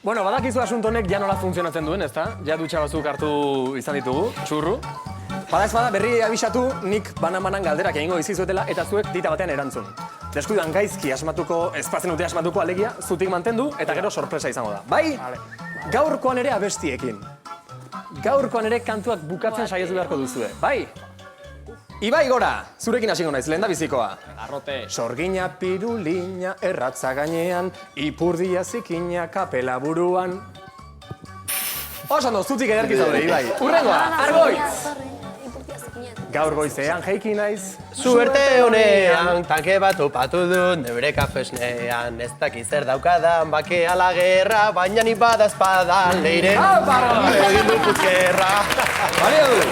Bueno, badakizu asunto honek ja nola funtzionatzen duen, ezta? Ja dutxa batzuk hartu izan ditugu, txurru. Bada ez bada berri abisatu nik banan galderak egingo dizizuetela eta zuek dita batean erantzun. Deskuidan gaizki asmatuko, espatzen dute asmatuko alegia, zutik mantendu eta gero sorpresa izango da. Bai, gaurkoan ere abestiekin. Gaurkoan ere kantuak bukatzen saietu beharko duzue. Bai? Ibai Gora, zurekin hasiko naiz, lehen da bizikoa. Arrote. Sorgina pirulina erratza gainean, ipurdia zikina kapela buruan. Oso ondo, zutik ederki zaude, Ibai. Urrengoa, Argoitz! Gaur goizean jaiki naiz. Suerte honean, tanke bat topatu dut, nebre kafesnean. Ez dakiz zer daukadan, bake ala gerra, baina ni bada espada, leire. Egin du puzkerra. Balio du!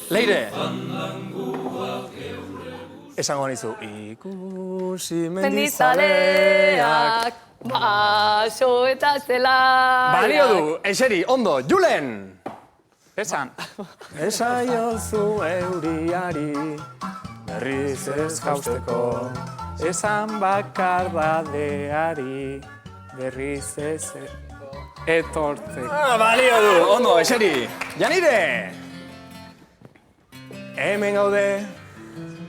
Leire! Esango nizu, ikusi mendizaleak. Baso eta zela. Balio du, eseri, ondo, Julen! Esan. Esaiozu euriari, berriz ez jausteko. Esan bakardadeari, berriz ez etortzeko. Balio du, ondo, eseri. Janire! Hemen gaude,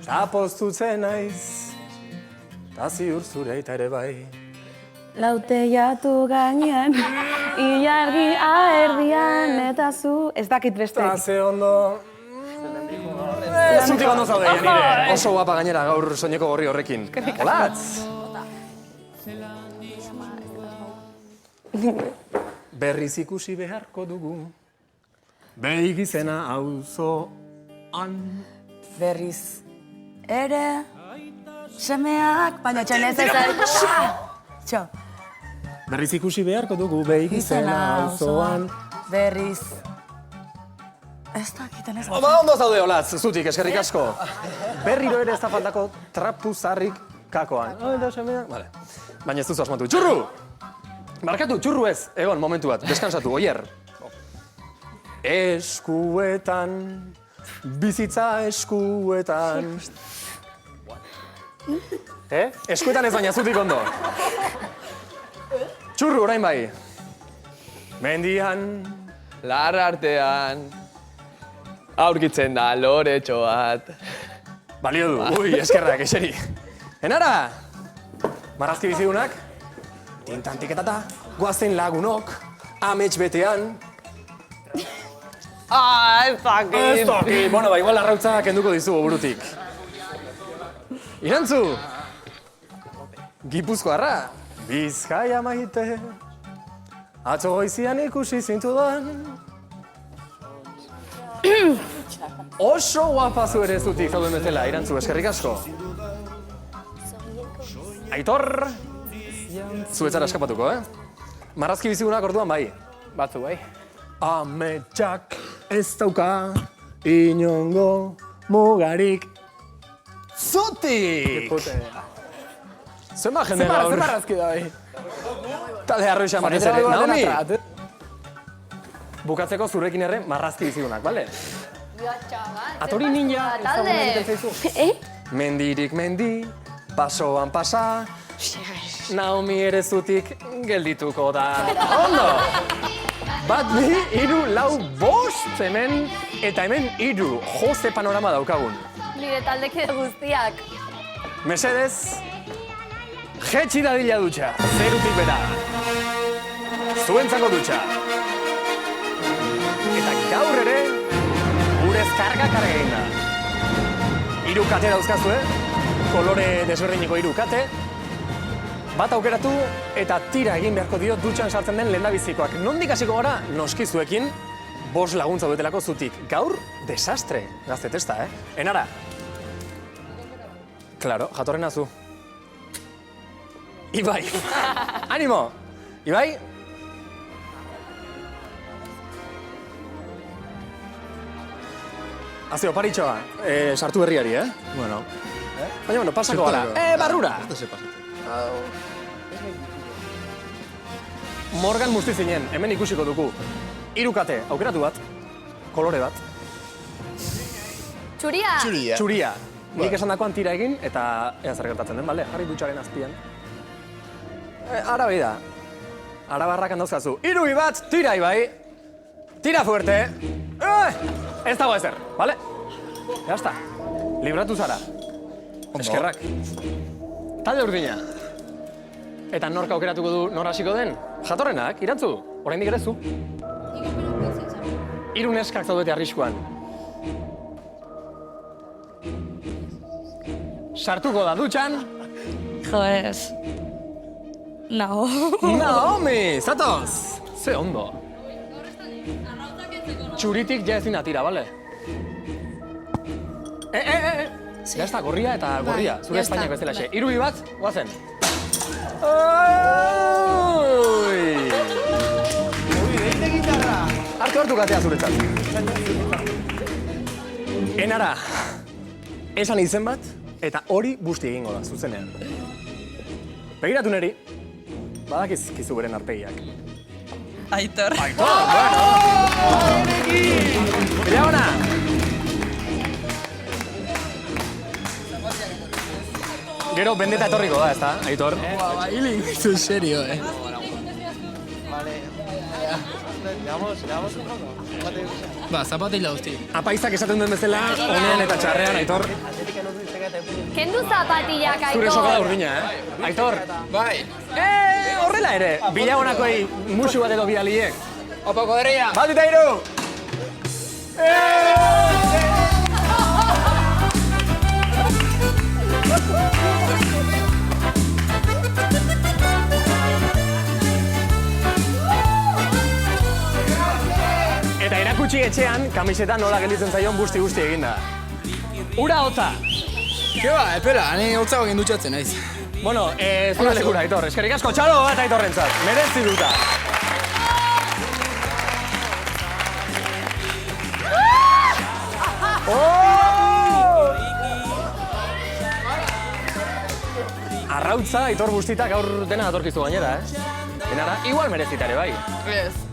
zapoztutzen naiz, ta ziur zureita ere bai. Laute jatu gainean, ilargi aerdian, eta zu ez dakit beste. Ta ze ondo... Zutik ondo zaude, Janire. Oso guapa gainera gaur soineko gorri horrekin. Olatz! Berriz ikusi beharko dugu, begizena auzoan. Berriz ere, semeak, baina txanez ez Txo. Berriz ikusi beharko dugu, begizena auzoan. Berriz. Ez dakiten ez. Ondo zaude, Olatz, zutik, eskerrik asko. Berriro ere ez da faltako trapu zarrik kakoan. Vale. Baina ez duzu asmatu. Txurru! Markatu, txurru ez. Egon, momentu bat, deskansatu, oier. Eskuetan, bizitza eskuetan. Eskuetan ez baina, zutik ondo. Txurru, orain bai. Mendian. Larra artean, aurkitzen da loretxo bat. Balio du, ui, eskerrak, eseri. Enara! Marrazki bizidunak, tintantiketata, guazen lagunok, amets betean. Ez dakit. Bueno, igual arrautza kenduko dizugu burutik. Irantzu! Gipuzkoarra, Bizkaia maite, atzo goizian ikusi zintudan. Oso guapa zu ere zutik zauden bezala, Irantzu, eskerrik asko. Aitor! Zuetzara eskapatuko, Marrazki bizigunak orduan bai. Batzu, bai. Ametsak ez dauka inongo mugarik. Zutik! Zenba jende gaur? Zer marrazki da, bai. Talde arroixa marrez ere. Naomi! Bukatzeko zurekin ere marrazki bizigunak, bale? Atori ninja, ezagun egiten zaizu. Mendirik mendi, pasoan pasa, Naomi ere zutik geldituko da. Ondo! Bat, bi, hiru, lau, bost hemen, eta hemen hiru. Jose panorama daukagun. Nire taldekide guztiak. Mesedez, jetxi dadila dutxa, zerutik bera. Zuentzako dutxa. Eta gaur ere, gure karga egin da. Hiru kate dauzkazue, kolore desberdineko hiru kate. Bat aukeratu eta tira egin beharko dio dutxan sartzen den lehendabizikoak. Nondik hasiko gara, noski zuekin, 5 laguntza duetelako zutik. Gaur, desastre, gazte testa, Enara. Claro, jatorrena zu. Ibai. Animo! Ibai? Haze, oparitxoa, sartu berriari, Bueno. Baina, pasako gara. Barrura! Morgan Mustizinen, hemen ikusiko dugu. 3 kate, aukeratu bat, kolore bat. Txuria! Txuria. Nik esan dakoan tira egin, eta ea zer gertatzen den, bale? Jarri dutxaren azpian. Ara bai da. Ara barrakan dauzkazu. Irui bat, tira Ibai. Tira fuerte. Ez dago ezer, bale? Ya está. Libratu zara. Eskerrak. Talde urdina. Eta nork aukeratuko du nor hasiko den? Jatorrenak, irantzu. Oraindik ere zu. Hiru neskak zaudete arriskuan. Sartuko da dutxan. Jo, ez. Naomi, zatoz! Ze ondo. Txuritik ja ezin atira, bale? Ja ez da, gorria eta gorria. Zure Espainiak bezala xe. Hiru bat, guazen. Hartu katea zuretzat. Enara, esan izen bat, eta hori busti egingo da, zuzenean. Begiratu neri, badakizkizu beren arpegiak. Aitor. Aitor, bueno! Bila ona! Gero, bendeta etorriko da, ez da, Aitor? Hili, zu serio, Ba, zapatila guzti. Apaizak esaten duen bezala, honean eta txarrean, Aitor. Kendu zapatillak, Aitor. Zure soka da urdina, Aitor? Bai. Horrela ere, bilagonakoi musu bat edo bidaliek. Opa, koderria. Bat eta hiru! Eta erakutsi etxean, kamiseta nola gelditzen zaion busti-busti eginda. Ura hotza! Ke ba, espera, ni hotzago egin dutxatzen naiz. Bueno, zure lekura, Aitor. Eskerrik asko txalo bat Aitorrentzat. Merezi duta. Arrautza, Aitor Bustita gaur dena datorkizu gainera, Enara, igual merezitare, bai. Ez.